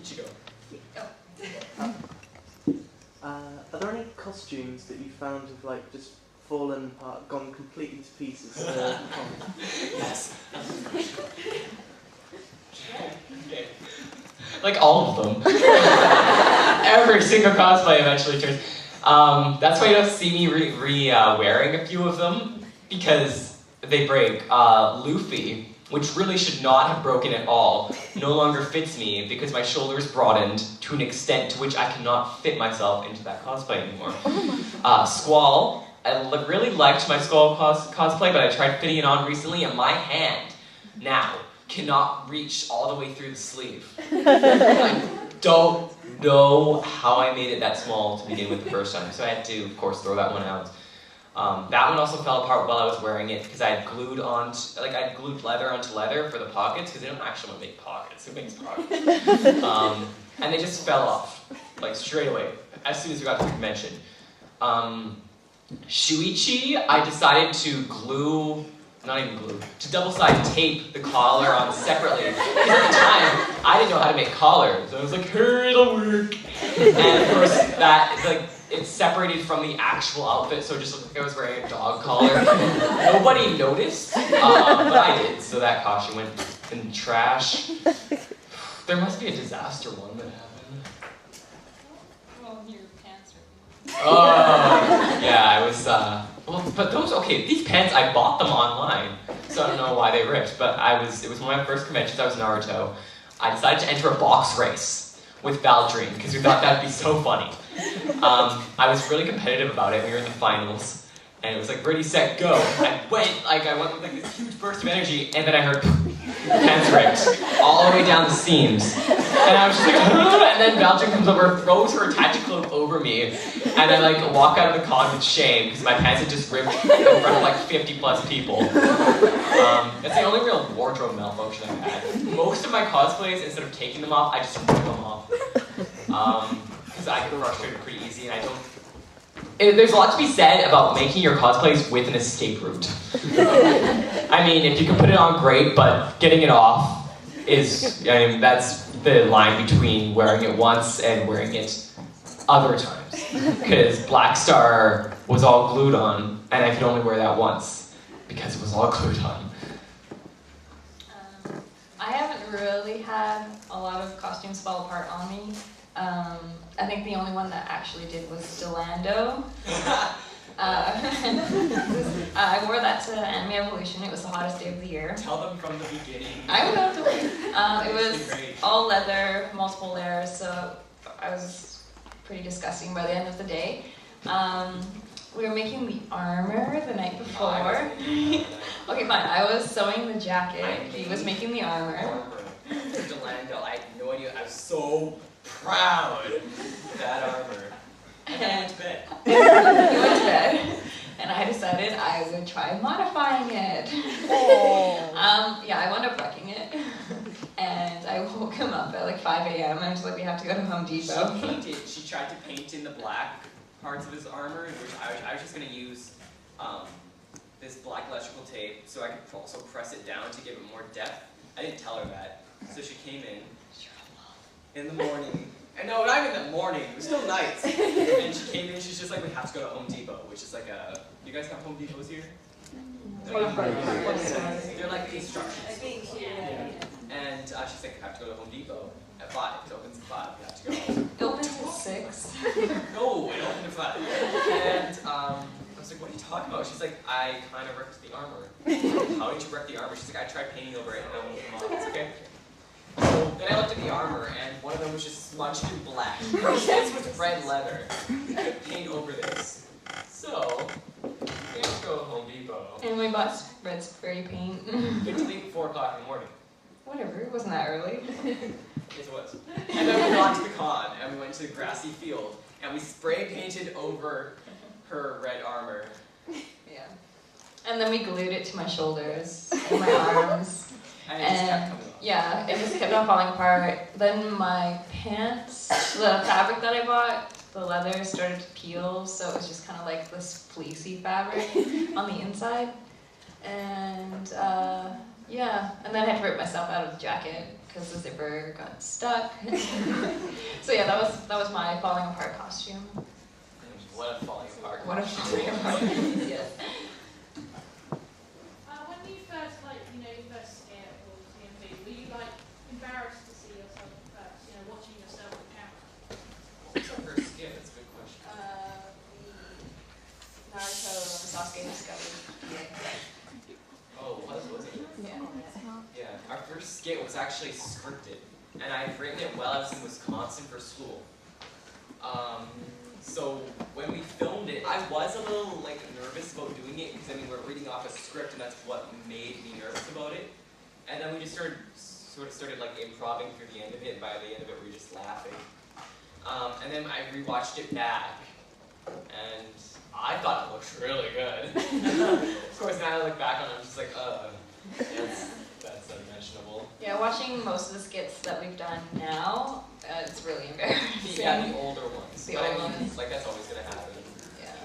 Ichigo. Are there any costumes that you found have like just fallen apart, gone completely to pieces? Yes. Okay. Like all of them. Every single cosplay eventually turns. That's why you don't see me wearing a few of them, because they break. Luffy, which really should not have broken at all, no longer fits me because my shoulders broadened to an extent to which I cannot fit myself into that cosplay anymore. Squall, I really liked my Squall cosplay, but I tried fitting it on recently, and my hand now cannot reach all the way through the sleeve. I don't know how I made it that small to begin with the first time, so I had to, of course, throw that one out. That one also fell apart while I was wearing it because I had glued leather onto leather for the pockets, because they don't actually want to make pockets. Who makes pockets? And they just fell off, like straight away, as soon as we got to the convention. Shuichi, I decided to double-side tape the collar on separately. Because at the time, I didn't know how to make collars. So I was like, hey, it'll work. And of course, it separated from the actual outfit, so it just looked like I was wearing a dog collar. Nobody noticed, but I did, so that costume went in the trash. There must be a disaster one that happened. Well, your pants are... Oh, yeah, I was, but these pants, I bought them online, so I don't know why they ripped, but it was one of my first conventions, I was Naruto. I decided to enter a box race with Valdrine, because we thought that'd be so funny. I was really competitive about it. We were in the finals, and it was like ready, set, go. I went with like this huge burst of energy, and then I heard pants ripped all the way down the seams, and I was just like, and then Valdrine comes over, throws her attached cloak over me, and I like walk out of the con with shame because my pants had just ripped in front of like 50 plus people. That's the only real wardrobe malfunction I've had. Most of my cosplays, instead of taking them off, I just rip them off. Because I get frustrated pretty easy, and I don't... There's a lot to be said about making your cosplays with an escape route. I mean, if you can put it on, great, but getting it off that's the line between wearing it once and wearing it other times. Because Black Star was all glued on, and I could only wear that once, because it was all glued on. I haven't really had a lot of costumes fall apart on me. I think the only one that actually did was Stilando. I wore that to Anime Evolution. It was the hottest day of the year. Tell them from the beginning. I would have to. It was all leather, multiple layers, so I was pretty disgusting by the end of the day. We were making the armor the night before. Okay, fine. I was sewing the jacket. He was making the armor. Stilando, I had no idea. I was so proud of that armor. And then I went to bed. He went to bed, and I decided I would try modifying it. I wound up wrecking it, and I woke him up at like 5 a.m. and I was like, we have to go to Home Depot. She tried to paint in the black parts of his armor, which I was just going to use this black electrical tape so I could also press it down to give it more depth. I didn't tell her that, so she came in the morning. And no, not even in the morning, it was still nights. And she came in, she's just like, we have to go to Home Depot, which is like you guys have Home Depots here? They're like construction stores. And she's like, I have to go to Home Depot at 5. It opens at 5, we have to go. It opens at 6. No, it opened at 5. And I was like, what are you talking about? She's like, I kind of wrecked the armor. How did you wreck the armor? She's like, I tried painting over it, and I won't come on. It's okay. So then I looked at the armor, and one of them was just smudged in black. This was red leather. You could paint over this. So, we have to go to Home Depot. And we bought red spray paint. You had to leave at 4 o'clock in the morning. Whatever, it wasn't that early. Yes, it was. And then we got to the con, and we went to the grassy field, and we spray painted over her red armor. Yeah. And then we glued it to my shoulders and my arms. And it just kept coming off. Yeah, it just kept on falling apart. Then my pants, the fabric that I bought, the leather started to peel, so it was just kind of like this fleecy fabric on the inside. And Yeah, and then I had to rip myself out of the jacket because the zipper got stuck. So yeah, that was my falling apart costume. What a falling apart. What a falling apart. Yes. When you first, you first scared or TMV, were you embarrassed to see yourself first? Watching yourself on camera. What was our first skit? That's a good question. The Naruto Sasuke discovery. Oh, what was it? Yeah. Yeah, our first skit was actually scripted, and I had written it while I was in Wisconsin for school. So when we filmed it, I was a little nervous about doing it because we're reading off a script, and that's what made me nervous about it. And then we just started improvising through the end of it. And by the end of it, we were just laughing. And then I rewatched it back, and I thought it looked really good. Of course, now I look back on it, I'm just like, that's unmentionable. Yeah, watching most of the skits that we've done now, it's really embarrassing. Yeah, the older ones. The But old ones. that's always gonna happen. Yeah.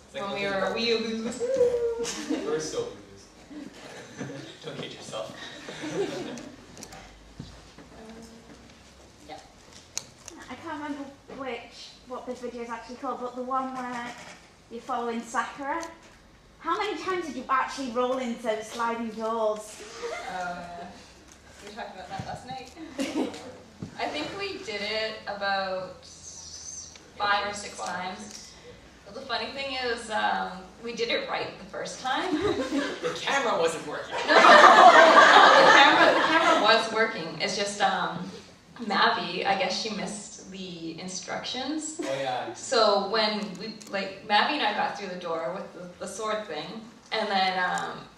It's like When we looking were back- weeaboos. We're so loose. Don't kid yourself. Yeah. I can't remember what this video is actually called, but the one where you're following Sakura. How many times did you actually roll into those sliding doors? We talked about that last night. I think we did it about 5 or 6 times. But the funny thing is, we did it right the first time. The camera wasn't working. No, the camera was working. It's just Mavi, I guess she missed the instructions. Oh yeah. So when Mavi and I got through the door with the sword thing, and then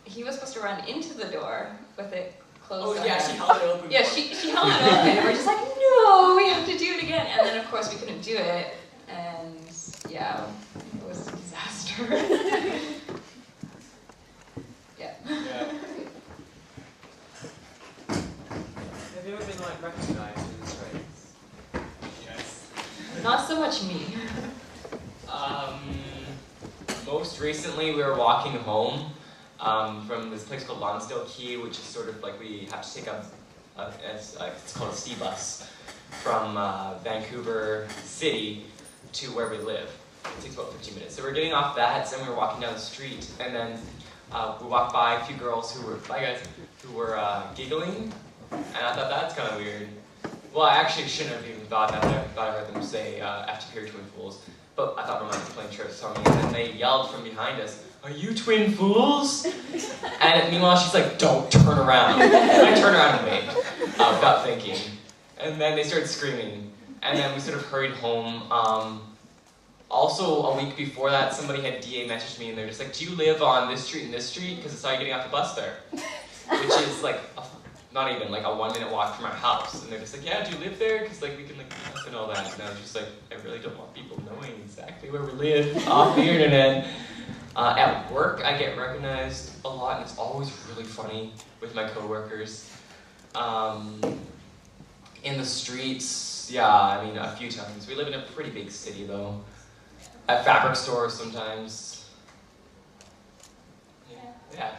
he was supposed to run into the door with it closed. Oh yeah, she held it open. Yeah, she held it open, and we're just like, no, we have to do it again. And then of course we couldn't do it, and yeah, it was a disaster. Yeah. Yeah. Have you ever been recognized in this race? Yes. Not so much me. Most recently we were walking home from this place called Lonsdale Quay, which is sort of we have to take it's called a sea bus from Vancouver City to where we live. It takes about 15 minutes. So we're getting off that, and we were walking down the street, and then we walked by a few girls who were giggling, and I thought that's kind of weird. Well, I actually shouldn't have even thought that. I thought I heard them say after hear Twinfools, but I thought Roman was playing church song, and then they yelled from behind us, "Are you Twinfools?" And meanwhile, she's like, "Don't turn around." And I turned around and waved, without thinking. And then they started screaming, and then we sort of hurried home. Also, a week before that, somebody had DA messaged me, and they're just like, "Do you live on this street and this street? Because I saw you getting off the bus there." Which is not even a 1-minute walk from our house. And they're just like, "Yeah, do you live there? Because we can talk and all that." And I was just like, I really don't want people knowing exactly where we live off the internet. At work, I get recognized a lot, and it's always really funny with my coworkers. In the streets, yeah, a few times. We live in a pretty big city, though. At fabric stores sometimes. Yeah.